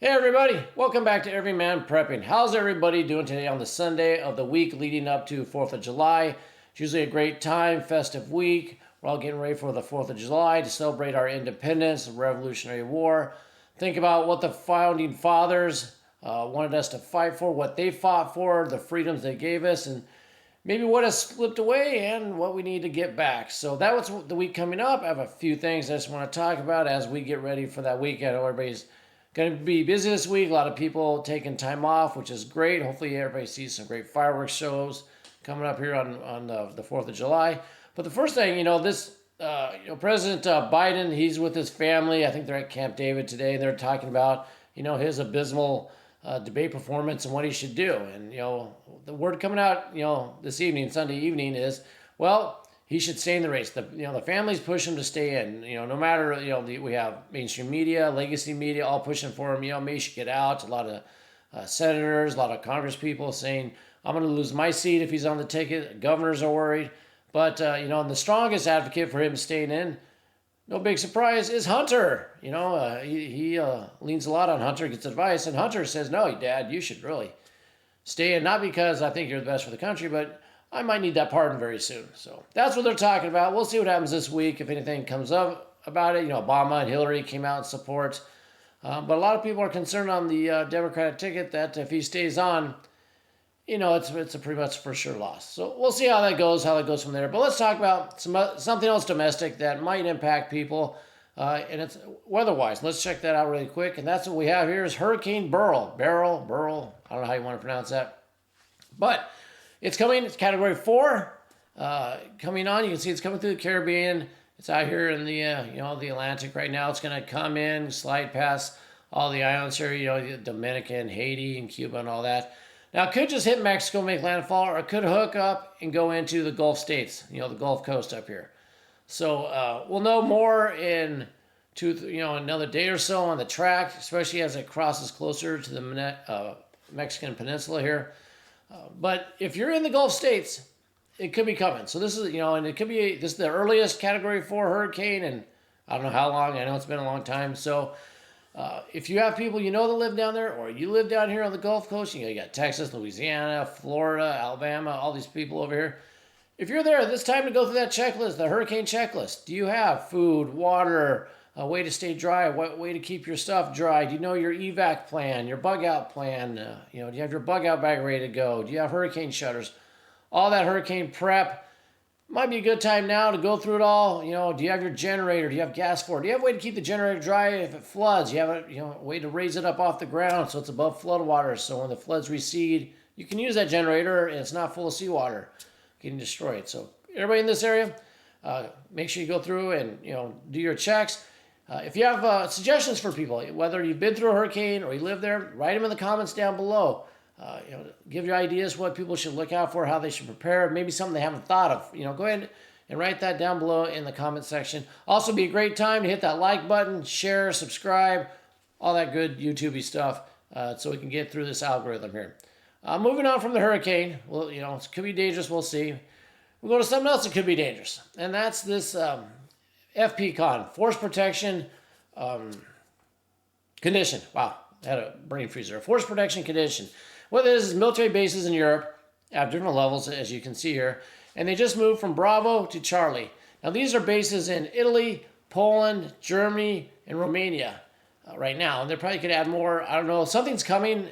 Hey everybody, welcome back to Everyman Prepping. How's everybody doing today on the Sunday of the week leading up to 4th of July? It's usually a great time, festive week. We're all getting ready for the 4th of July to celebrate our independence, the Revolutionary War. Think about what the founding fathers wanted us to fight for, what they fought for, the freedoms they gave us, and maybe what has slipped away and what we need to get back. So that was the week coming up. I have a few things I just want to talk about as we get ready for that week. I know everybody's going to be busy this week. A lot of people taking time off, which is great. Hopefully everybody sees some great fireworks shows coming up here on the 4th of July. But the first thing, President Biden, he's with his family. I think they're at Camp David today. They're talking about, his abysmal debate performance and what he should do. And, the word coming out, this evening, Sunday evening is, well, he should stay in the race. The families push him to stay in. No matter, we have mainstream media, legacy media, all pushing for him. May should get out. A lot of senators, a lot of Congress people saying, I'm going to lose my seat if he's on the ticket. Governors are worried. But, and the strongest advocate for him staying in, no big surprise, is Hunter. He leans a lot on Hunter, gets advice. And Hunter says, no, Dad, you should really stay in. Not because I think you're the best for the country, but I might need that pardon very soon. So that's what they're talking about. We'll see what happens this week. If anything comes up about it, Obama and Hillary came out in support. But a lot of people are concerned on the Democratic ticket that if he stays on, it's a pretty much for sure loss. So we'll see how that goes from there. But let's talk about something else domestic that might impact people. And it's weather-wise. Let's check that out really quick. And that's what we have here is Hurricane Beryl. Beryl. I don't know how you want to pronounce that. But it's coming. It's Category 4 coming on. You can see it's coming through the Caribbean. It's out here in the the Atlantic right now. It's going to come in, slide past all the islands here. Dominican, Haiti, and Cuba, and all that. Now it could just hit Mexico, make landfall, or it could hook up and go into the Gulf states. The Gulf Coast up here. So we'll know more in another day or so on the track, especially as it crosses closer to the Mexican peninsula here. But if you're in the Gulf states, it could be coming. So this is, and it could be, this is the earliest Category 4 hurricane, and I don't know how long. I know it's been a long time. So if you have people that live down there, or you live down here on the Gulf Coast, you got Texas, Louisiana, Florida, Alabama, all these people over here. If you're there, it's time to go through that checklist, the hurricane checklist. Do you have food, water, a way to stay dry, what way to keep your stuff dry? Do you know your evac plan, your bug out plan? Do you have your bug out bag ready to go? Do you have hurricane shutters? All that hurricane prep. Might be a good time now to go through it all. Do you have your generator? Do you have gas for it? Do you have a way to keep the generator dry if it floods? Do you have a way to raise it up off the ground so it's above flood water, so when the floods recede, you can use that generator and it's not full of seawater getting destroyed. So everybody in this area, make sure you go through and do your checks. If you have suggestions for people, whether you've been through a hurricane or you live there, write them in the comments down below. Give your ideas what people should look out for, how they should prepare, maybe something they haven't thought of. Go ahead and write that down below in the comment section. Also be a great time to hit that like button, share, subscribe, all that good YouTube-y stuff so we can get through this algorithm here. Moving on from the hurricane, well, it could be dangerous, we'll see. We'll go to something else that could be dangerous, and that's this FPCON, Force Protection Condition. Wow, I had a brain freeze there. Force Protection Condition. What it is military bases in Europe at different levels, as you can see here, and they just moved from Bravo to Charlie. Now, these are bases in Italy, Poland, Germany, and Romania right now, and they probably could add more. I don't know. Something's coming,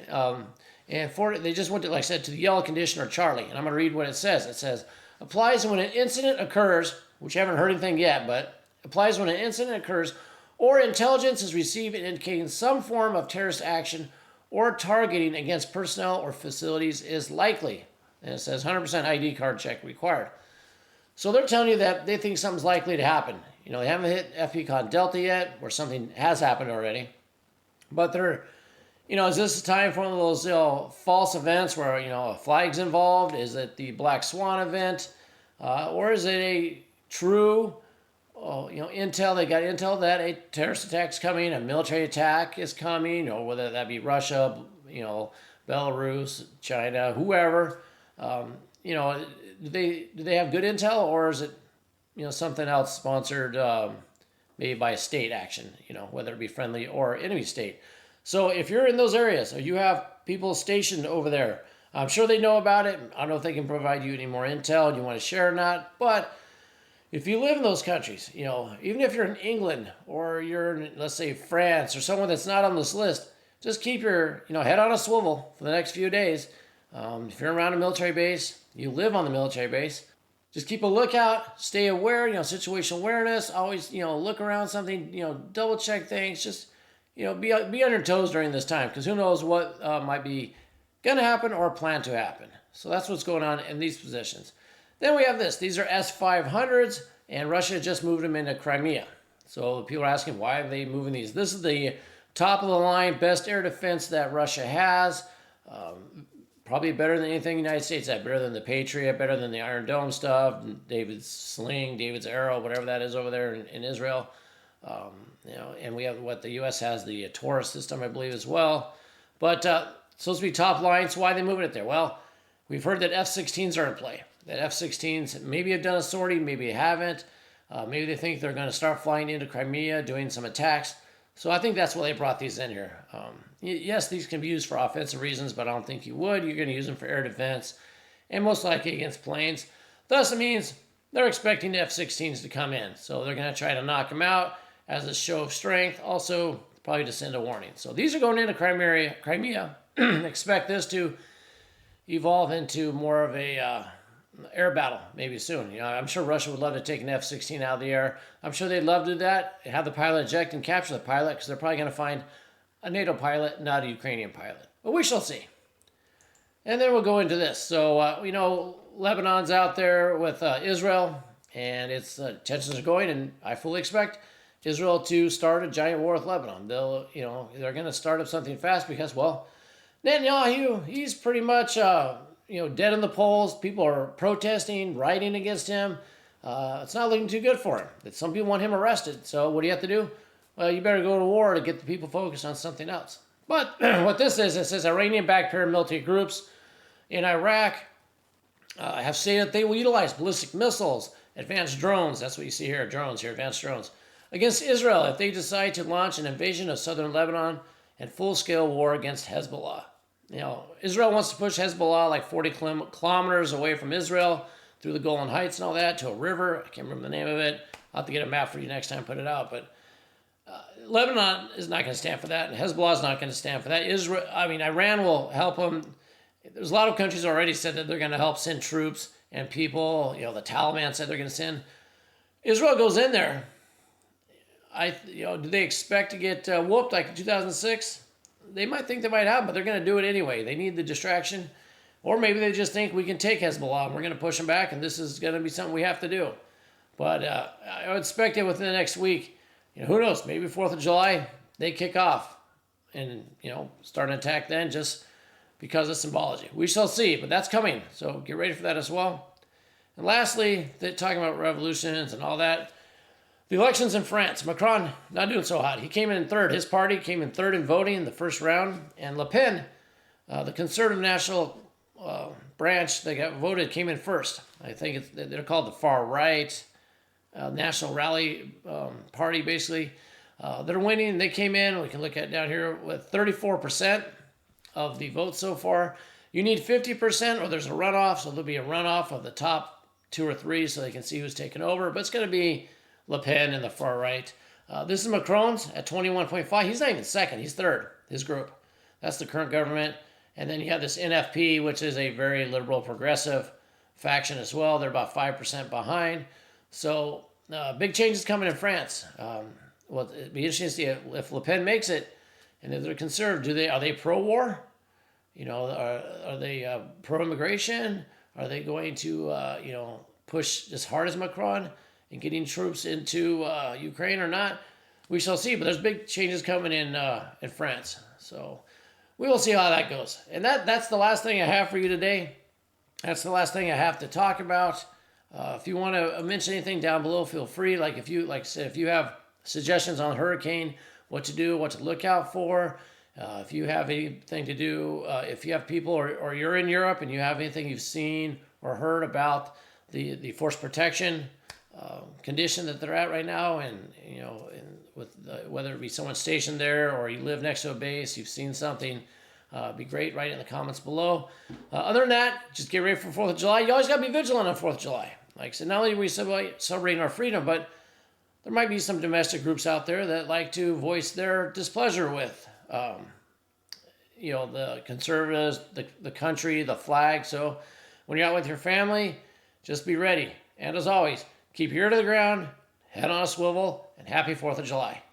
they just went to, like I said, to the yellow condition or Charlie, and I'm going to read what it says. It says, applies when an incident occurs, which I haven't heard anything yet, but applies when an incident occurs or intelligence is received indicating some form of terrorist action or targeting against personnel or facilities is likely. And it says 100% ID card check required. So they're telling you that they think something's likely to happen. They haven't hit FPCON Delta yet, where something has happened already. But they're, is this a time for one of those false events where, a flag's involved? Is it the Black Swan event? Or is it a true intel? They got intel that a terrorist attack's coming, a military attack is coming, or whether that be Russia, Belarus, China, whoever. Do they have good intel, or is it something else sponsored maybe by a state action? Whether it be friendly or enemy state. So if you're in those areas or you have people stationed over there, I'm sure they know about it. I don't know if they can provide you any more intel and you want to share or not. But if you live in those countries, even if you're in England or you're in, let's say, France or someone that's not on this list, just keep your, head on a swivel for the next few days. If you're around a military base, you live on the military base, just keep a lookout, stay aware, situational awareness, always, look around something, double check things, just, be on your toes during this time because who knows what might be going to happen or plan to happen. So that's what's going on in these positions. Then we have this. These are S-500s, and Russia just moved them into Crimea. So people are asking, why are they moving these? This is the top of the line, best air defense that Russia has. Probably better than anything the United States had. Better than the Patriot, better than the Iron Dome stuff, David's sling, David's arrow, whatever that is over there in Israel. And we have what the U.S. has, the Taurus system, I believe, as well. But supposed to be top line, so why are they moving it there? Well, we've heard that F-16s are in play. That F-16s maybe have done a sortie, maybe haven't. Maybe they think they're going to start flying into Crimea, doing some attacks. So I think that's why they brought these in here. Yes, these can be used for offensive reasons, but I don't think you would. You're going to use them for air defense and most likely against planes. Thus, it means they're expecting the F-16s to come in. So they're going to try to knock them out as a show of strength. Also, probably to send a warning. So these are going into Crimea. Expect this to evolve into more of a air battle maybe soon. I'm sure Russia would love to take an F-16 out of the air. I'm sure they'd love to do that, have the pilot eject and capture the pilot because they're probably going to find a NATO pilot, not a Ukrainian pilot. But we shall see. And then we'll go into this. So, Lebanon's out there with Israel, and its tensions are going, and I fully expect Israel to start a giant war with Lebanon. They're going to start up something fast because, Netanyahu, he's pretty much, dead in the polls. People are protesting, rioting against him. It's not looking too good for him. Some people want him arrested. So what do you have to do? Well, you better go to war to get the people focused on something else. But what this is, it says Iranian-backed paramilitary groups in Iraq have stated that they will utilize ballistic missiles, advanced drones, that's what you see here, advanced drones, against Israel if they decide to launch an invasion of southern Lebanon and full-scale war against Hezbollah. Israel wants to push Hezbollah like 40 kilometers away from Israel through the Golan Heights and all that to a river. I can't remember the name of it. I'll have to get a map for you next time, put it out. But Lebanon is not going to stand for that, and Hezbollah is not going to stand for that. Iran will help them. There's a lot of countries already said that they're going to help send troops and people. The Taliban said they're going to send. Israel goes in there. Do they expect to get whooped like in 2006? They might think they might have, but they're going to do it anyway. They need the distraction. Or maybe they just think we can take Hezbollah and we're going to push them back and this is going to be something we have to do. But I would expect it within the next week. Who knows? Maybe 4th of July, they kick off and, start an attack then just because of symbology. We shall see, but that's coming. So get ready for that as well. And lastly, they're talking about revolutions and all that. The elections in France, Macron not doing so hot. He came in third. His party came in third in voting in the first round. And Le Pen, the conservative national branch that got voted, came in first. I think they're called the far right National Rally Party, basically. They're winning. They came in, we can look at down here, with 34% of the votes so far. You need 50% or there's a runoff. So there'll be a runoff of the top 2 or 3 so they can see who's taken over. But it's going to be Le Pen in the far right. This is Macron's at 21.5. He's not even second. He's third, his group. That's the current government. And then you have this NFP, which is a very liberal progressive faction as well. They're about 5% behind. So big changes coming in France. It'd be interesting to see if Le Pen makes it. And if they're conservative, are they pro-war? Are they pro-immigration? Are they going to, push as hard as Macron and getting troops into Ukraine or not? We shall see. But there's big changes coming in France. So we will see how that goes. And that's the last thing I have for you today. That's the last thing I have to talk about. If you want to mention anything down below, feel free. If you have suggestions on hurricane, what to do, what to look out for, if you have anything to do, if you have people or you're in Europe and you have anything you've seen or heard about the force protection condition that they're at right now, and with whether it be someone stationed there or you live next to a base, you've seen something. Be great. Write it in the comments below. Other than that, just get ready for 4th of July. You always got to be vigilant on 4th of July. Like I said, not only are we celebrating our freedom, but there might be some domestic groups out there that like to voice their displeasure with, the conservatives, the country, the flag. So when you're out with your family, just be ready. And as always, keep your ear to the ground, head on a swivel, and happy 4th of July.